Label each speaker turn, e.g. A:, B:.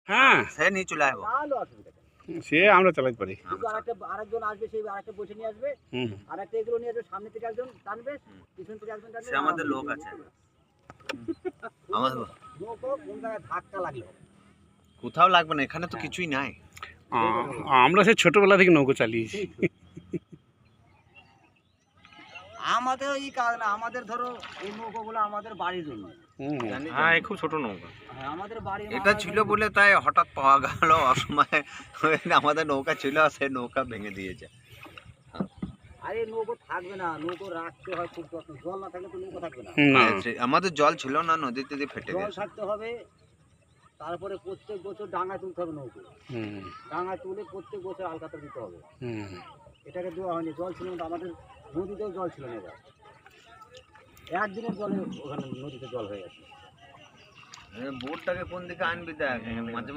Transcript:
A: হ্যাঁ
B: সে নিয়ে চলে আসবো।
C: তাহলে অসুবিধা নেই।
A: সে আমরা চালাতে পারি।
C: কিন্তু আরেকজন আসবে, সেই আরেকটা বসে নিয়ে আসবে,
A: হুম
C: আরেকটা এগুলো নিয়ে আসবে, সামনে থেকে একজন টানবে, পিছন থেকে একজন টানবে।
B: সে আমাদের লোক আছে। আমাদের
C: নৌকো কোন জায়গায় ধাক্কা লাগলো
B: কোথাও লাগবে না, এখানে তো কিছুই নাই।
A: আমরা সেই ছোটবেলা থেকে নৌকো চালিয়েছি।
C: আমাদের এই কাজ না, আমাদের ধরো এই নৌকোগুলো আমাদের বাড়ির জন্য।
B: জানি
D: হ্যাঁ
B: জানি।
D: এই খুব ছোট নৌকা।
C: হ্যাঁ, আমাদের বাড়ির
B: এটা ছিল বলে তাই হঠাৎ পাওয়া গেল অসময়ে। আমাদের নৌকা ছিল, সেই নৌকা ভেঙে দিয়েছে।
C: আরে নৌকো থাকবে না, নৌকো রাখতে হয় খুব যত্ন, জল না থাকলে তো নৌকো থাকবে না।
A: না
B: আমাদের জল ছিল না, নদীতে দিয়ে ফেটে
C: জল
B: গেছে।
C: থাকতে হবে, তারপরে প্রত্যেক বছর ডাঙায় তুলতে হবে নৌকো,
A: হুম
C: ডাঙায় তুলে প্রত্যেক বছর আলকাতা দিতে হবে।
A: হুম
C: এটাকে দেওয়া হয়নি, জল ছিল না, আমাদের নদীতেও জল ছিল না এবার, একদিনের জলে ওখানে নদীতে জল হয়ে গেছে।
B: বোটটাকে কোন দিকে আনবি দেখ, মাঝে